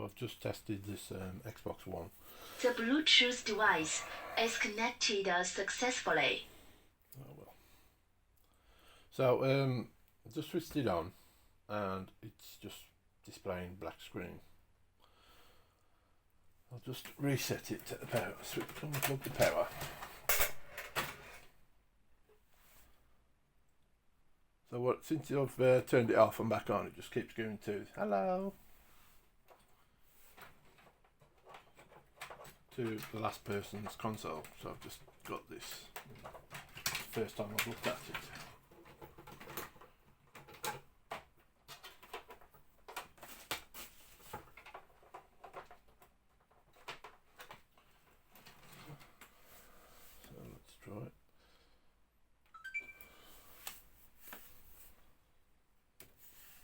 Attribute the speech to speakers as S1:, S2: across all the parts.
S1: I've just tested this Xbox One.
S2: The Bluetooth device is connected successfully.
S1: Oh well. So I just switched it on and it's just displaying black screen. I'll just reset it to the power switch, unplug the power. So since I've turned it off and back on, it just keeps going to hello to the last person's console. So I've just got this. First time I've looked at it. So let's try it.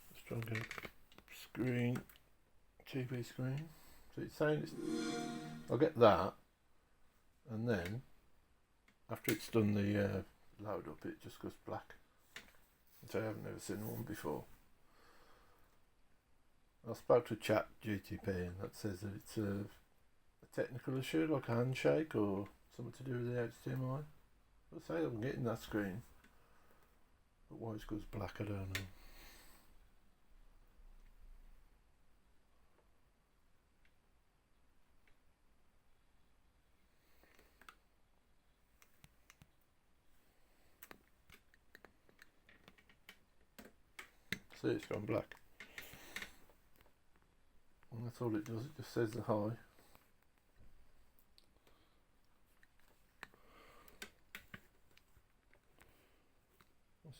S1: Let's try and get a screen, TV screen. So it's saying I'll get that, and then after it's done the load up, it just goes black. Which I haven't never seen one before. I spoke to Chat GTP and that says that it's a technical issue, like a handshake or something to do with the HDMI. I say I'm getting that screen, but why it goes black, I don't know. See, it's gone black. And that's all it does, it just says the hi.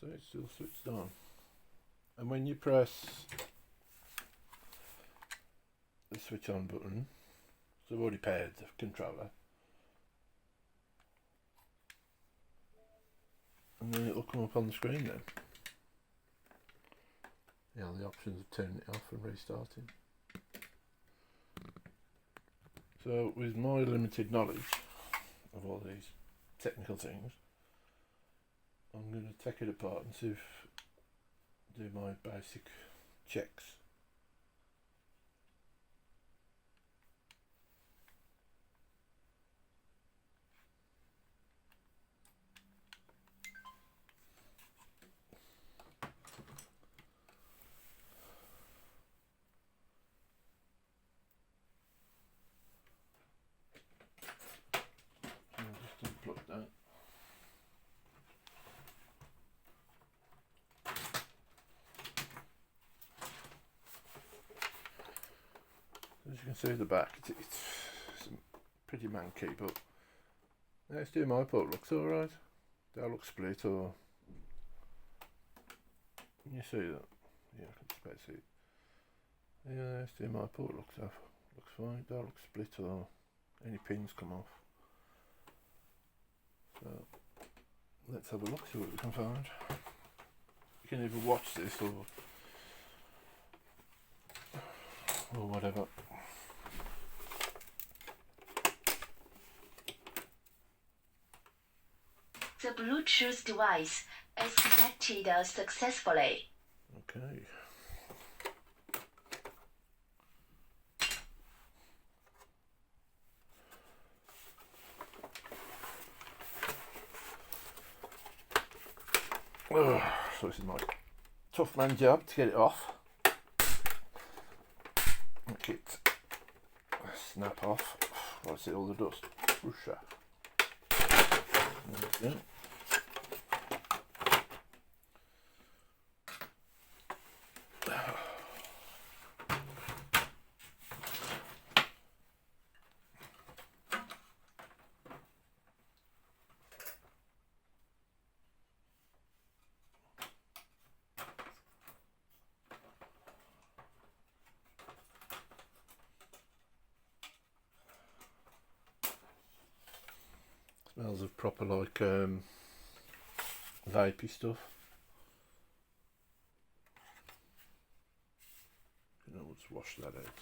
S1: So it's still switched on. And when you press the switch on button, so I've already paired the controller, and then it'll come up on the screen then. Yeah, the options of turning it off and restarting. So with my limited knowledge of all these technical things, I'm going to take it apart and see if do my basic checks. I'll just unplug that. As you can see at the back, it's pretty manky, but the HDMI port looks alright. Do I look split or? Can you see that? Yeah, I can just about see it. Yeah, the HDMI port looks fine. Do I look split or any pins come off? So let's have a look, see what we can find. You can either watch this or whatever.
S2: The Bluetooth device is connected successfully.
S1: Okay. So this is my tough man job to get it off. Make it snap off. I see all the dust. Whoosha. There we go. Smells of proper like vapey stuff. You know, we'll just wash that out.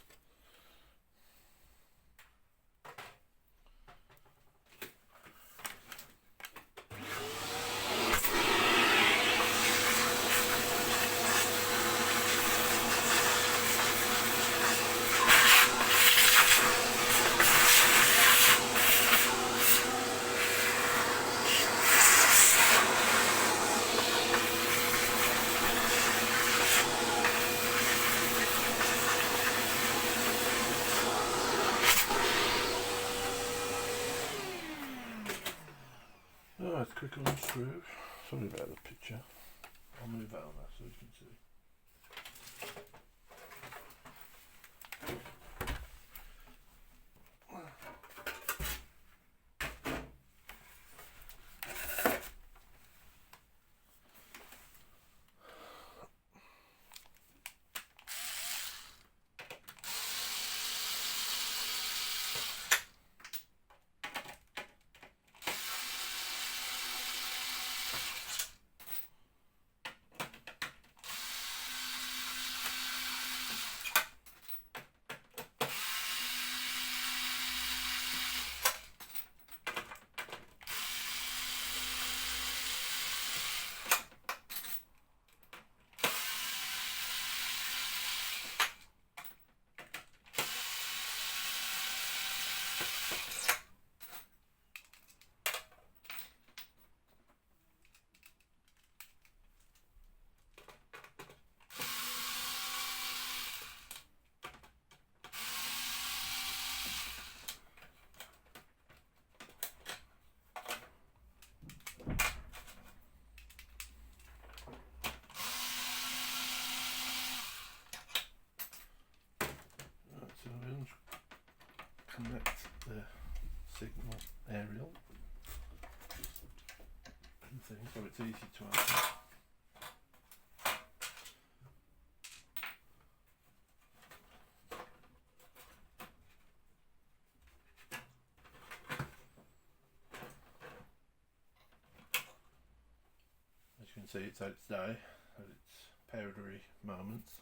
S1: comes through. Sorry about the picture. I'll move out now so you can see. So we'll connect the signal aerial and things so it's easy to access. As you can see, it's out today at its powdery moments.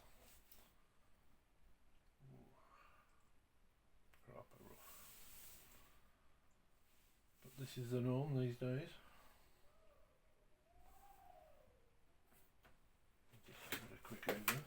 S1: But this is the norm these days. Just give it a quick over.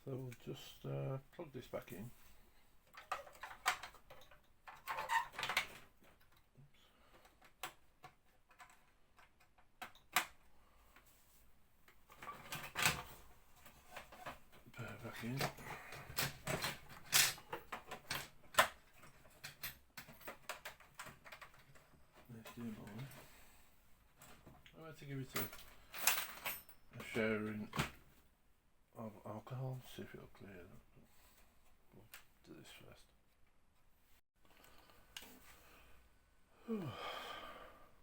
S1: So we'll just plug this back in. Put it back in. Let's do more. I had to give it a sharing of alcohol, see if it'll clear that. We'll do this first.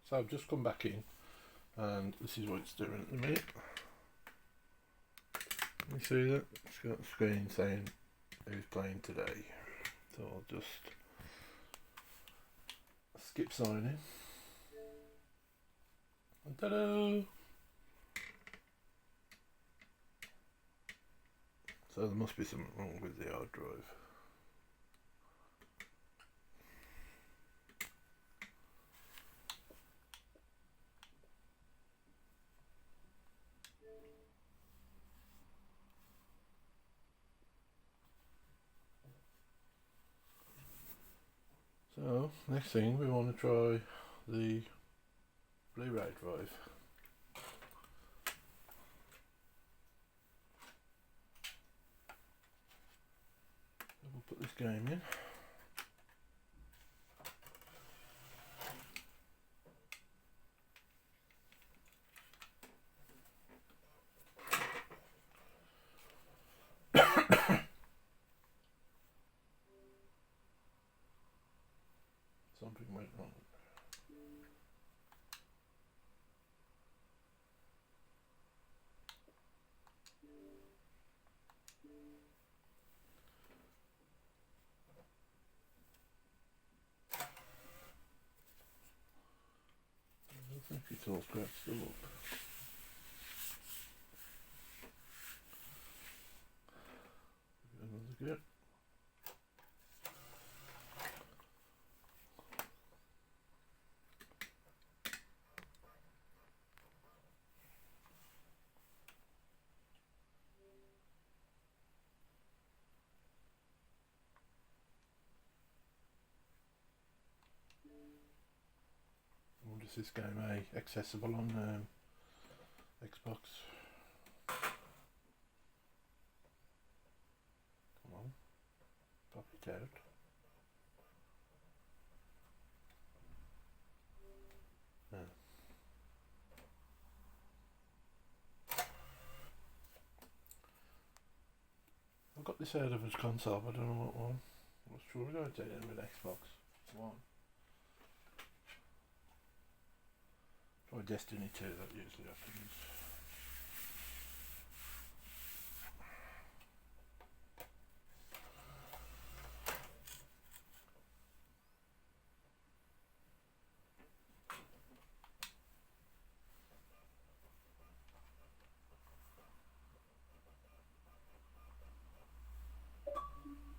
S1: So I've just come back in and this is what it's doing at the minute. You see that? It's got a screen saying who's playing today. So I'll just skip signing. And ta-da! So there must be something wrong with the hard drive. So next thing we want to try the Blu-ray drive. We'll put this game in. Something went wrong. I think it's all scratched up. Give it another go. I wonder if this game accessible on Xbox. Come on, pop it out. Yeah. I've got this out of his console, but I don't know what one. I'm not sure I got it in with Xbox One. Try Destiny 2, that usually happens.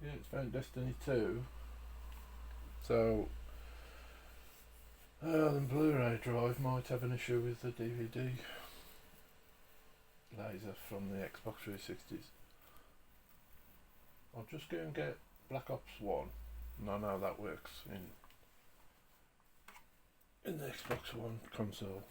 S1: Yeah, it's found Destiny 2. So the Blu-ray drive might have an issue with the DVD laser from the Xbox 360s. I'll just go and get Black Ops 1, and I know that works in the Xbox One console.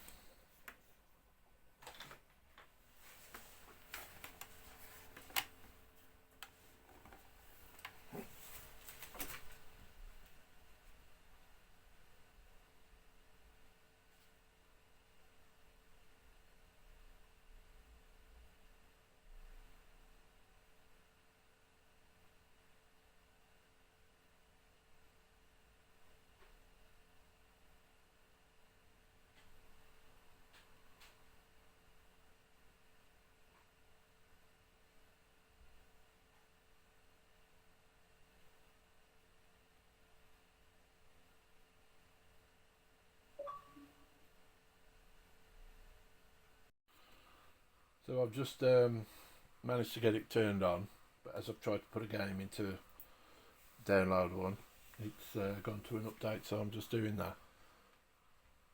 S1: So I've just managed to get it turned on, but as I've tried to put a game into download one, it's gone to an update, so I'm just doing that,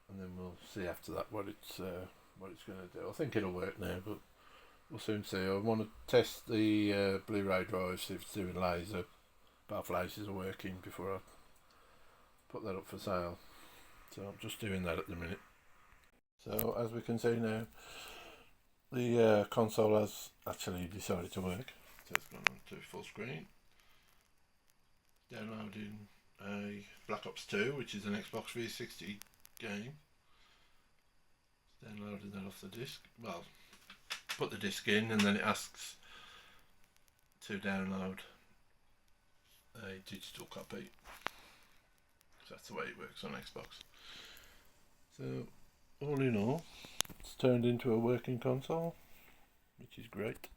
S1: and then we'll see after that what it's going to do. I think it'll work now, but we'll soon see. I want to test the Blu-ray drive, see if it's doing laser, both lasers are working before I put that up for sale. So I'm just doing that at the minute. So as we can see now, the console has actually decided to work. So it's gone on to full screen. Downloading a Black Ops 2, which is an Xbox 360 game. Downloading that off the disc. Well, put the disc in, and then it asks to download a digital copy. So that's the way it works on Xbox. So all in all, it's turned into a working console, which is great.